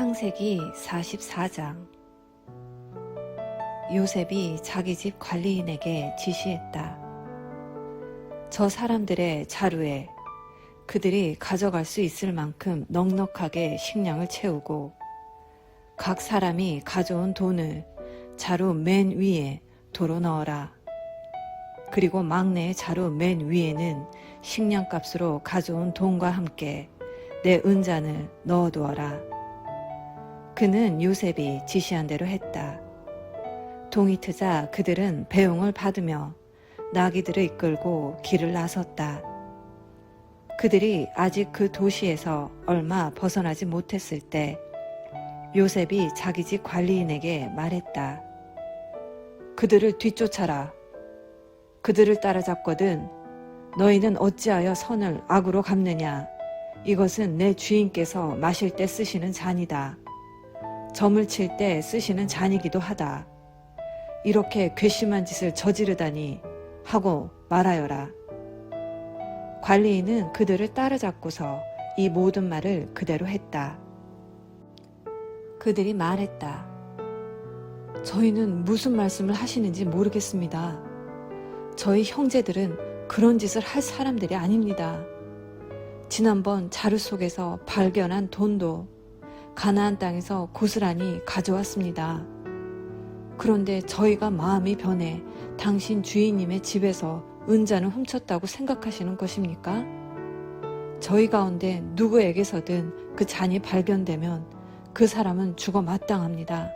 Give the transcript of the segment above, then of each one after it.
창세기 44장. 요셉이 자기 집 관리인에게 지시했다. 저 사람들의 자루에 그들이 가져갈 수 있을 만큼 넉넉하게 식량을 채우고 각 사람이 가져온 돈을 자루 맨 위에 도로 넣어라. 그리고 막내의 자루 맨 위에는 식량값으로 가져온 돈과 함께 내 은잔을 넣어두어라. 그는 요셉이 지시한 대로 했다. 동이 트자 그들은 배웅을 받으며 나귀들을 이끌고 길을 나섰다. 그들이 아직 그 도시에서 얼마 벗어나지 못했을 때 요셉이 자기 집 관리인에게 말했다. 그들을 뒤쫓아라. 그들을 따라잡거든 너희는 어찌하여 선을 악으로 갚느냐. 이것은 내 주인께서 마실 때 쓰시는 잔이다. 점을 칠 때 쓰시는 잔이기도 하다. 이렇게 괘씸한 짓을 저지르다니 하고 말하여라. 관리인은 그들을 따라잡고서 이 모든 말을 그대로 했다. 그들이 말했다. 저희는 무슨 말씀을 하시는지 모르겠습니다. 저희 형제들은 그런 짓을 할 사람들이 아닙니다. 지난번 자루 속에서 발견한 돈도 가나안 땅에서 고스란히 가져왔습니다. 그런데 저희가 마음이 변해 당신 주인님의 집에서 은잔을 훔쳤다고 생각하시는 것입니까? 저희 가운데 누구에게서든 그 잔이 발견되면 그 사람은 죽어 마땅합니다.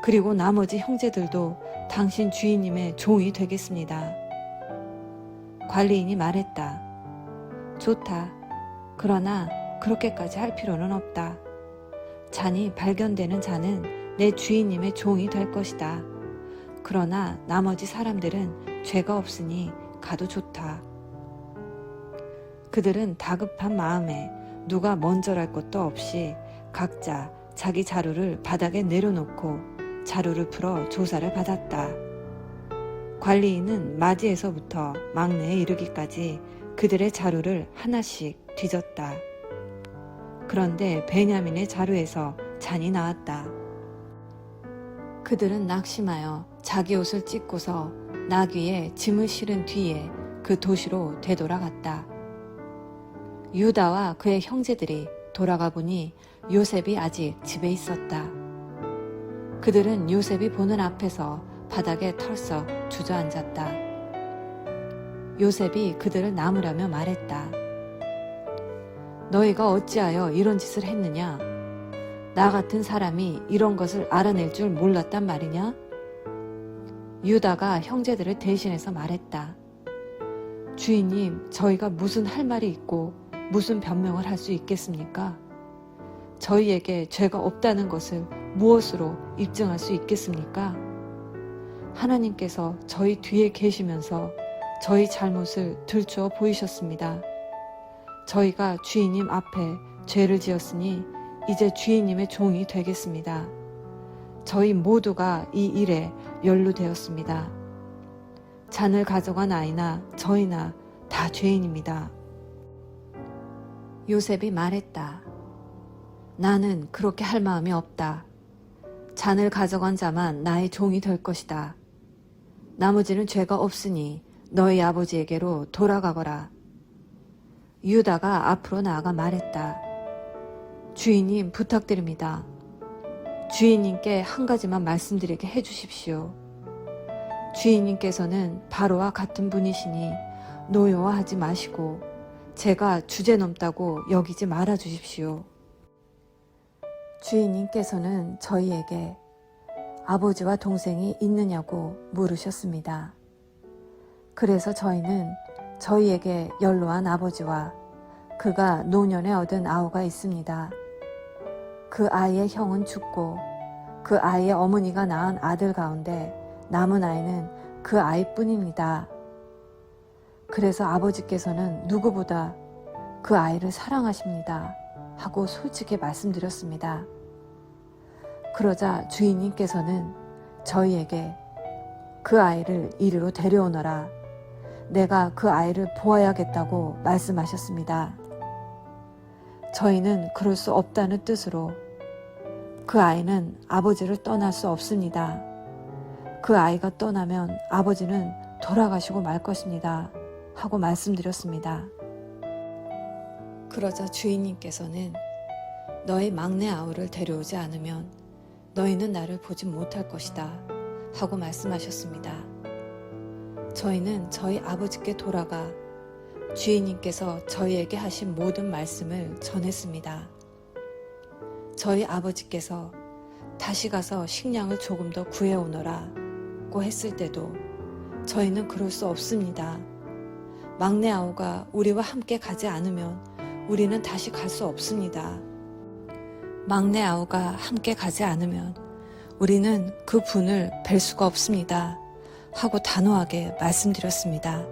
그리고 나머지 형제들도 당신 주인님의 종이 되겠습니다. 관리인이 말했다. 좋다. 그러나 그렇게까지 할 필요는 없다. 잔이 발견되는 잔은 내 주인님의 종이 될 것이다. 그러나 나머지 사람들은 죄가 없으니 가도 좋다. 그들은 다급한 마음에 누가 먼저랄 것도 없이 각자 자기 자루를 바닥에 내려놓고 자루를 풀어 조사를 받았다. 관리인은 마지에서부터 막내에 이르기까지 그들의 자루를 하나씩 뒤졌다. 그런데 베냐민의 자루에서 잔이 나왔다. 그들은 낙심하여 자기 옷을 찢고서 나귀에 짐을 실은 뒤에 그 도시로 되돌아갔다. 유다와 그의 형제들이 돌아가 보니 요셉이 아직 집에 있었다. 그들은 요셉이 보는 앞에서 바닥에 털썩 주저앉았다. 요셉이 그들을 나무라며 말했다. 너희가 어찌하여 이런 짓을 했느냐? 나 같은 사람이 이런 것을 알아낼 줄 몰랐단 말이냐? 유다가 형제들을 대신해서 말했다. 주인님, 저희가 무슨 할 말이 있고 무슨 변명을 할 수 있겠습니까? 저희에게 죄가 없다는 것을 무엇으로 입증할 수 있겠습니까? 하나님께서 저희 뒤에 계시면서 저희 잘못을 들추어 보이셨습니다. 저희가 주인님 앞에 죄를 지었으니 이제 주인님의 종이 되겠습니다. 저희 모두가 이 일에 연루되었습니다. 잔을 가져간 아이나 저희나 다 죄인입니다. 요셉이 말했다. 나는 그렇게 할 마음이 없다. 잔을 가져간 자만 나의 종이 될 것이다. 나머지는 죄가 없으니 너희 아버지에게로 돌아가거라. 유다가 앞으로 나아가 말했다. 주인님 부탁드립니다. 주인님께 한 가지만 말씀드리게 해주십시오. 주인님께서는 바로와 같은 분이시니 노여워하지 마시고 제가 주제넘다고 여기지 말아 주십시오. 주인님께서는 저희에게 아버지와 동생이 있느냐고 물으셨습니다. 그래서 저희는 저희에게 연로한 아버지와 그가 노년에 얻은 아우가 있습니다. 그 아이의 형은 죽고 그 아이의 어머니가 낳은 아들 가운데 남은 아이는 그 아이뿐입니다. 그래서 아버지께서는 누구보다 그 아이를 사랑하십니다. 하고 솔직히 말씀드렸습니다. 그러자 주인님께서는 저희에게 그 아이를 이리로 데려오너라. 내가 그 아이를 보아야겠다고 말씀하셨습니다. 저희는 그럴 수 없다는 뜻으로 그 아이는 아버지를 떠날 수 없습니다. 그 아이가 떠나면 아버지는 돌아가시고 말 것입니다. 하고 말씀드렸습니다. 그러자 주인님께서는 너희 막내 아우를 데려오지 않으면 너희는 나를 보지 못할 것이다. 하고 말씀하셨습니다. 저희는 저희 아버지께 돌아가 주인님께서 저희에게 하신 모든 말씀을 전했습니다. 저희 아버지께서 다시 가서 식량을 조금 더 구해오너라 고 했을 때도 저희는 그럴 수 없습니다. 막내 아우가 우리와 함께 가지 않으면 우리는 다시 갈 수 없습니다. 막내 아우가 함께 가지 않으면 우리는 그 분을 뵐 수가 없습니다. 하고 단호하게 말씀드렸습니다.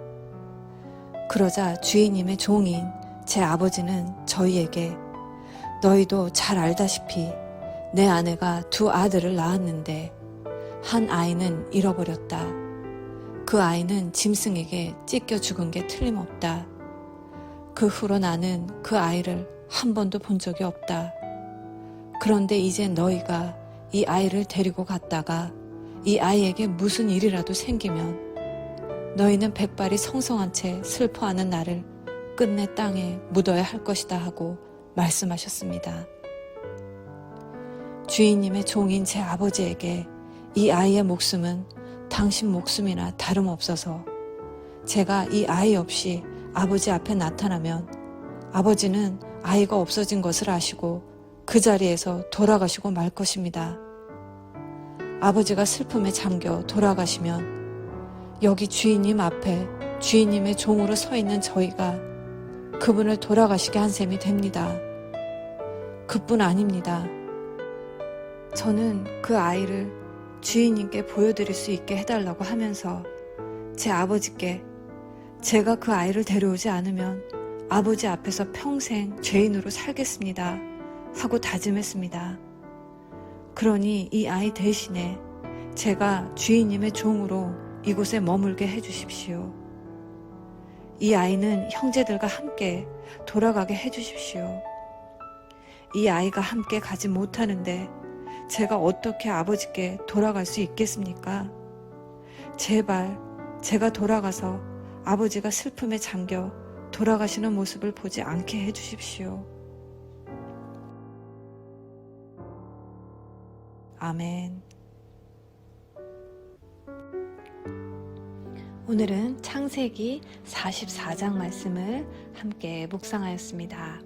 그러자 주인님의 종인 제 아버지는 저희에게 너희도 잘 알다시피 내 아내가 2 아들을 낳았는데 한 아이는 잃어버렸다. 그 아이는 짐승에게 찢겨 죽은 게 틀림없다. 그 후로 나는 그 아이를 한 번도 본 적이 없다. 그런데 이제 너희가 이 아이를 데리고 갔다가 이 아이에게 무슨 일이라도 생기면 너희는 백발이 성성한 채 슬퍼하는 나를 끝내 땅에 묻어야 할 것이다 하고 말씀하셨습니다. 주인님의 종인 제 아버지에게 이 아이의 목숨은 당신 목숨이나 다름없어서 제가 이 아이 없이 아버지 앞에 나타나면 아버지는 아이가 없어진 것을 아시고 그 자리에서 돌아가시고 말 것입니다. 아버지가 슬픔에 잠겨 돌아가시면 여기 주인님 앞에 주인님의 종으로 서 있는 저희가 그분을 돌아가시게 한 셈이 됩니다. 그뿐 아닙니다. 저는 그 아이를 주인님께 보여드릴 수 있게 해달라고 하면서 제 아버지께 제가 그 아이를 데려오지 않으면 아버지 앞에서 평생 죄인으로 살겠습니다. 하고 다짐했습니다. 그러니 이 아이 대신에 제가 주인님의 종으로 이곳에 머물게 해주십시오. 이 아이는 형제들과 함께 돌아가게 해주십시오. 이 아이가 함께 가지 못하는데 제가 어떻게 아버지께 돌아갈 수 있겠습니까? 제발 제가 돌아가서 아버지가 슬픔에 잠겨 돌아가시는 모습을 보지 않게 해주십시오. 아멘. 오늘은 창세기 44장 말씀을 함께 묵상하였습니다.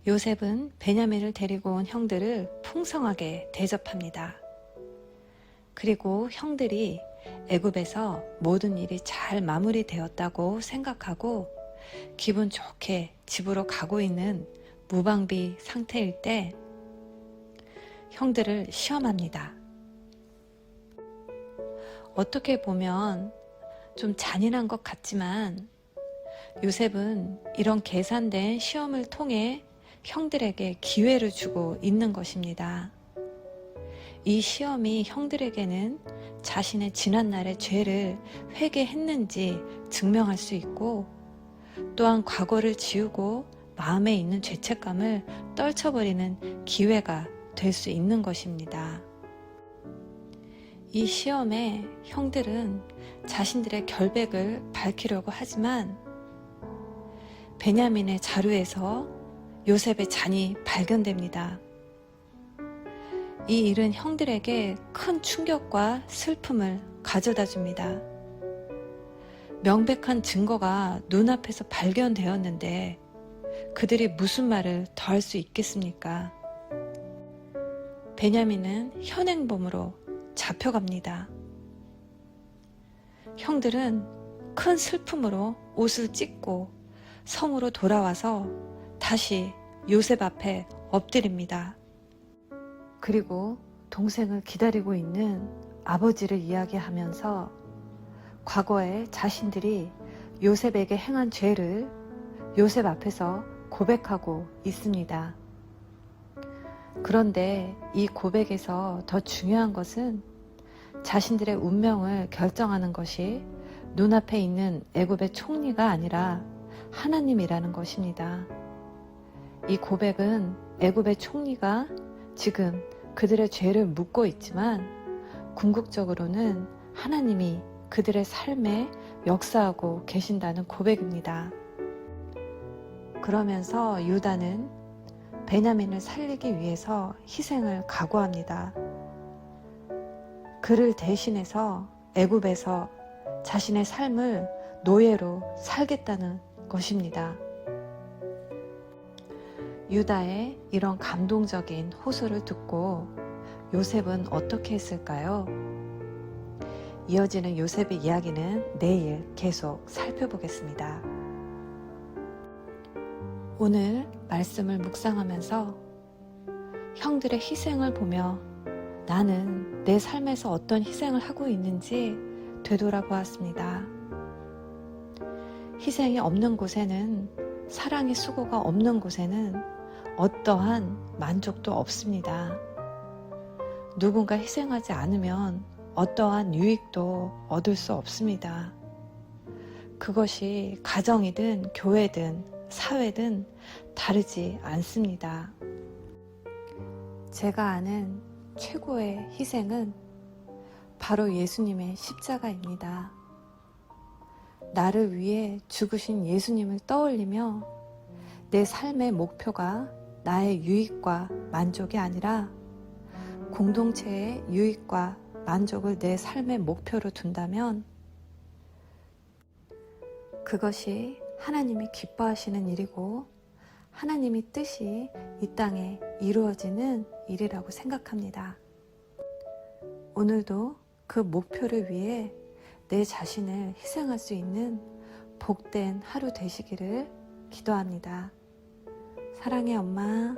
요셉은 베냐민을 데리고 온 형들을 풍성하게 대접합니다. 그리고 형들이 애굽에서 모든 일이 잘 마무리되었다고 생각하고 기분 좋게 집으로 가고 있는 무방비 상태일 때 형들을 시험합니다. 어떻게 보면 좀 잔인한 것 같지만 요셉은 이런 계산된 시험을 통해 형들에게 기회를 주고 있는 것입니다. 이 시험이 형들에게는 자신의 지난날의 죄를 회개했는지 증명할 수 있고 또한 과거를 지우고 마음에 있는 죄책감을 떨쳐버리는 기회가 될 수 있는 것입니다. 이 시험에 형들은 자신들의 결백을 밝히려고 하지만 베냐민의 자루에서 요셉의 잔이 발견됩니다. 이 일은 형들에게 큰 충격과 슬픔을 가져다 줍니다. 명백한 증거가 눈앞에서 발견되었는데 그들이 무슨 말을 더 할 수 있겠습니까? 베냐민은 현행범으로 잡혀갑니다. 형들은 큰 슬픔으로 옷을 찢고 성으로 돌아와서 다시 요셉 앞에 엎드립니다. 그리고 동생을 기다리고 있는 아버지를 이야기하면서 과거에 자신들이 요셉에게 행한 죄를 요셉 앞에서 고백하고 있습니다. 그런데 이 고백에서 더 중요한 것은 자신들의 운명을 결정하는 것이 눈앞에 있는 애굽의 총리가 아니라 하나님이라는 것입니다. 이 고백은 애굽의 총리가 지금 그들의 죄를 묻고 있지만 궁극적으로는 하나님이 그들의 삶에 역사하고 계신다는 고백입니다. 그러면서 유다는 베냐민을 살리기 위해서 희생을 각오합니다. 그를 대신해서 애굽에서 자신의 삶을 노예로 살겠다는 것입니다. 유다의 이런 감동적인 호소를 듣고 요셉은 어떻게 했을까요? 이어지는 요셉의 이야기는 내일 계속 살펴보겠습니다. 오늘 말씀을 묵상하면서 형들의 희생을 보며 나는 내 삶에서 어떤 희생을 하고 있는지 되돌아보았습니다. 희생이 없는 곳에는, 사랑의 수고가 없는 곳에는 어떠한 만족도 없습니다. 누군가 희생하지 않으면 어떠한 유익도 얻을 수 없습니다. 그것이 가정이든 교회든 사회든 다르지 않습니다. 제가 아는 최고의 희생은 바로 예수님의 십자가입니다. 나를 위해 죽으신 예수님을 떠올리며 내 삶의 목표가 나의 유익과 만족이 아니라 공동체의 유익과 만족을 내 삶의 목표로 둔다면 그것이 하나님이 기뻐하시는 일이고 하나님의 뜻이 이 땅에 이루어지는 일이라고 생각합니다. 오늘도 그 목표를 위해 내 자신을 희생할 수 있는 복된 하루 되시기를 기도합니다. 사랑의 엄마.